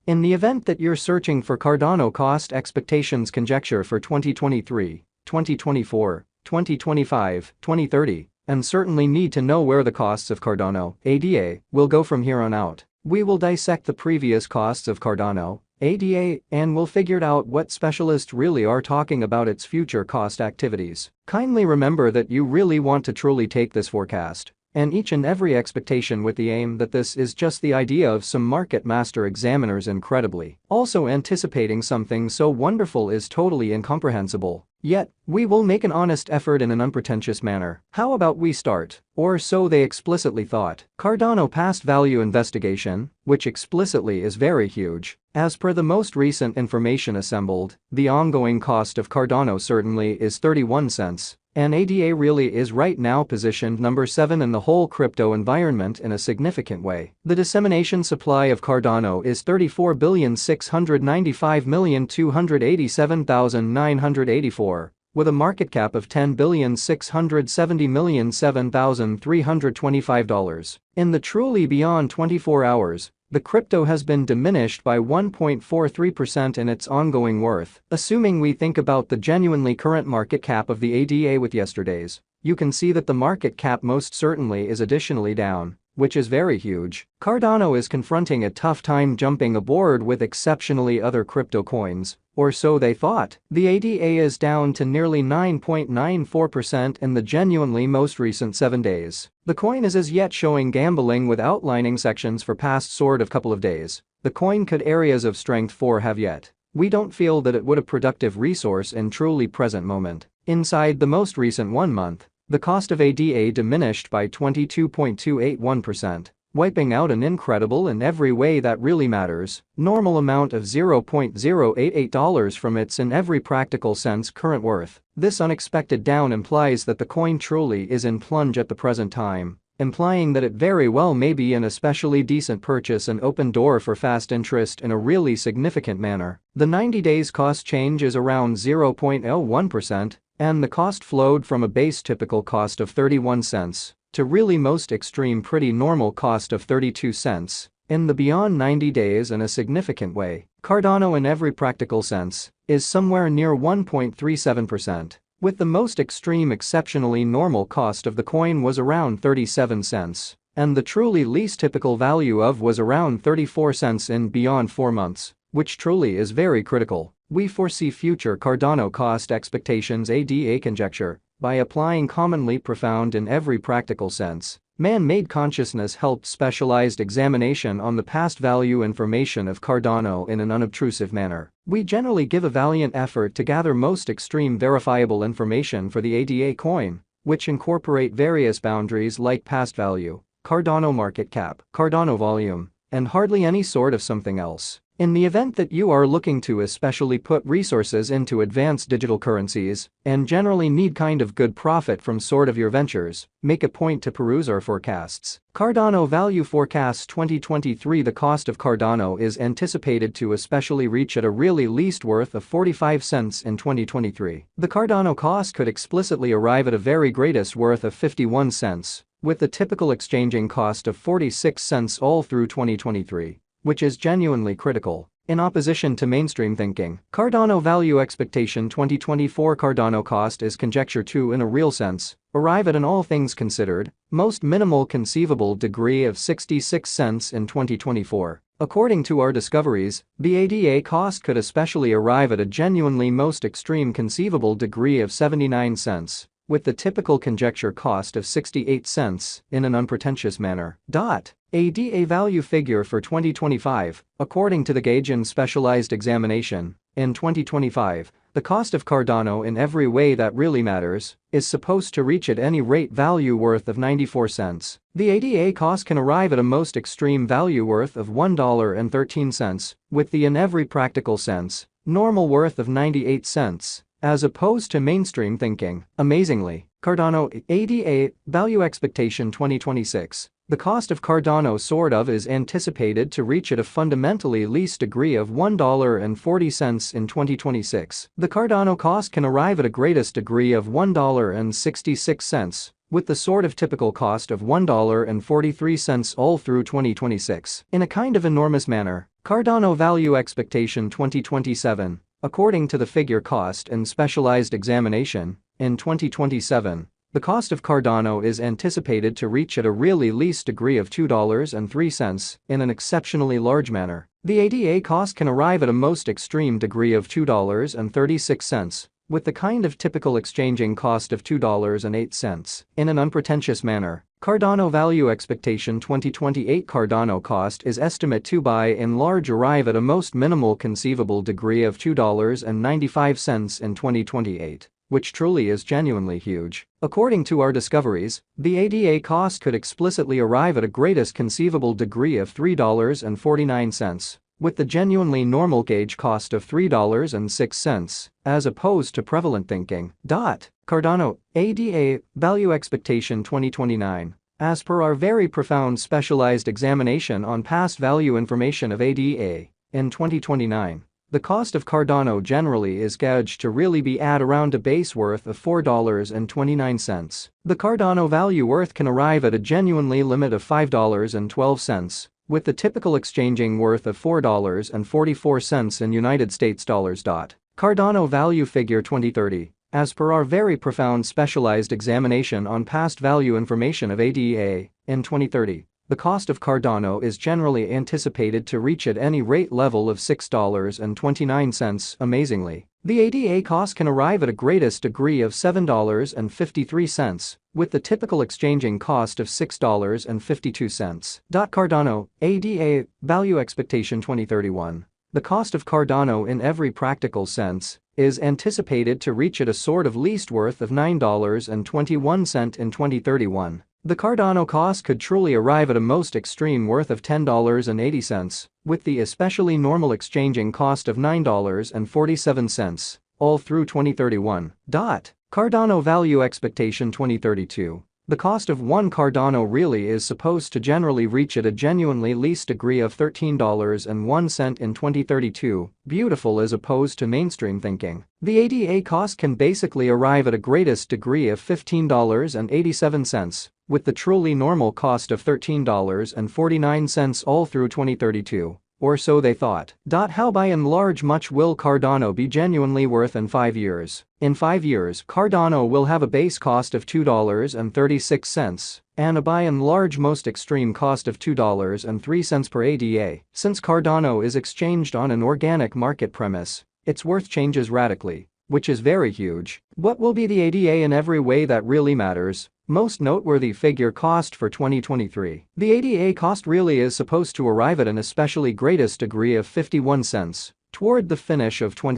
In the event that you're searching for Cardano cost expectations conjecture for 2023, 2024, 2025, 2030, and certainly need to know where the costs of Cardano, ADA, will go from here on out. We will dissect the previous costs of Cardano, ADA, and we'll figure out what specialists really are talking about its future cost activities. Kindly remember that you really want to truly take this forecast and each and every expectation with the aim that this is just the idea of some market master examiners incredibly. Also anticipating something so wonderful is totally incomprehensible. Yet, we will make an honest effort in an unpretentious manner. How about we start? Or so they explicitly thought. Cardano past value investigation, which explicitly is very huge. As per the most recent information assembled, the ongoing cost of Cardano certainly is 31 cents. And ADA really is right now positioned number 7 in the whole crypto environment in a significant way. The dissemination supply of Cardano is 34,695,287,984, with a market cap of $10,670,007,325. In the truly beyond 24 hours, the crypto has been diminished by 1.43% in its ongoing worth. Assuming we think about the genuinely current market cap of the ADA with yesterday's, you can see that the market cap most certainly is additionally down, which is very huge. Cardano is confronting a tough time jumping aboard with exceptionally other crypto coins, or so they thought. The ADA is down to nearly 9.94% in the genuinely most recent 7 days. The coin is as yet showing gambling with outlining sections for past sort of couple of days. The coin could areas of strength for have yet. We don't feel that it would a productive resource in truly present moment. Inside the most recent 1 month, the cost of ADA diminished by 22.281%, wiping out an incredible in every way that really matters, normal amount of $0.088 from its in every practical sense current worth. This unexpected down implies that the coin truly is in plunge at the present time, implying that it very well may be an especially decent purchase and open door for fast interest in a really significant manner. The 90 days cost change is around 0.01%, and the cost flowed from a base typical cost of 31 cents to really most extreme pretty normal cost of 32 cents in the beyond 90 days in a significant way. Cardano in every practical sense is somewhere near 1.37%, with the most extreme exceptionally normal cost of the coin was around 37 cents, and the truly least typical value of was around 34 cents in beyond 4 months, which truly is very critical. We foresee future Cardano cost expectations ADA conjecture by applying commonly profound in every practical sense, man-made consciousness helped specialized examination on the past value information of Cardano in an unobtrusive manner. We generally give a valiant effort to gather most extreme verifiable information for the ADA coin, which incorporate various boundaries like past value, Cardano market cap, Cardano volume, and hardly any sort of something else. In the event that you are looking to especially put resources into advanced digital currencies and generally need kind of good profit from sort of your ventures, make a point to peruse our forecasts. Cardano value forecasts 2023. The cost of Cardano is anticipated to especially reach at a really least worth of 45 cents in 2023. The Cardano cost could explicitly arrive at a very greatest worth of 51 cents, with the typical exchanging cost of 46 cents all through 2023. Which is genuinely critical. In opposition to mainstream thinking, Cardano value expectation 2024 Cardano cost is conjecture to in a real sense, arrive at an all things considered, most minimal conceivable degree of 66 cents in 2024. According to our discoveries, the ADA cost could especially arrive at a genuinely most extreme conceivable degree of 79 cents. With the typical conjecture cost of 68 cents in an unpretentious manner. ADA value figure for 2025, according to the Gaijin specialized examination, in 2025, the cost of Cardano in every way that really matters is supposed to reach at any rate value worth of 94 cents. The ADA cost can arrive at a most extreme value worth of $1.13, with the in every practical sense, normal worth of 98 cents. As opposed to mainstream thinking. Amazingly, Cardano ADA value expectation 2026. The cost of Cardano sort of is anticipated to reach at a fundamentally least degree of $1.40 in 2026. The Cardano cost can arrive at a greatest degree of $1.66, with the sort of typical cost of $1.43 all through 2026. In a kind of enormous manner, Cardano value expectation 2027, according to the figure cost and specialized examination, in 2027, the cost of Cardano is anticipated to reach at a really least degree of $2.03 in an exceptionally large manner. The ADA cost can arrive at a most extreme degree of $2.36, with the kind of typical exchanging cost of $2.08. In an unpretentious manner, Cardano value expectation 2028 Cardano cost is estimate to by and large arrive at a most minimal conceivable degree of $2.95 in 2028. Which truly is genuinely huge. According to our discoveries, the ADA cost could explicitly arrive at a greatest conceivable degree of $3.49, with the genuinely normal gauge cost of $3.06, as opposed to prevalent thinking. Cardano, ADA, value expectation 2029. As per our very profound specialized examination on past value information of ADA, in 2029, the cost of Cardano generally is gauged to really be at around a base worth of $4.29. The Cardano value worth can arrive at a genuinely limit of $5.12, with the typical exchanging worth of $4.44 in United States dollars. Cardano value figure 2030. As per our very profound specialized examination on past value information of ADA, in 2030, the cost of Cardano is generally anticipated to reach at any rate level of $6.29. Amazingly, the ADA cost can arrive at a greatest degree of $7.53, with the typical exchanging cost of $6.52. Cardano, ADA, value expectation 2031. The cost of Cardano in every practical sense is anticipated to reach at a sort of least worth of $9.21 in 2031. The Cardano cost could truly arrive at a most extreme worth of $10.80, with the especially normal exchanging cost of $9.47, all through 2031. Cardano value expectation 2032. The cost of one Cardano really is supposed to generally reach at a genuinely least degree of $13.01 in 2032, beautiful as opposed to mainstream thinking. The ADA cost can basically arrive at a greatest degree of $15.87, with the truly normal cost of $13.49 all through 2032. Or so they thought. How by and large much will Cardano be genuinely worth in 5 years? In 5 years, Cardano will have a base cost of $2.36 and a by and large most extreme cost of $2.03 per ADA. Since Cardano is exchanged on an organic market premise, its worth changes radically, which is very huge. What will be the ADA in every way that really matters? Most noteworthy figure cost for 2023. The ADA cost really is supposed to arrive at an especially greatest degree of 51 cents toward the finish of 2023.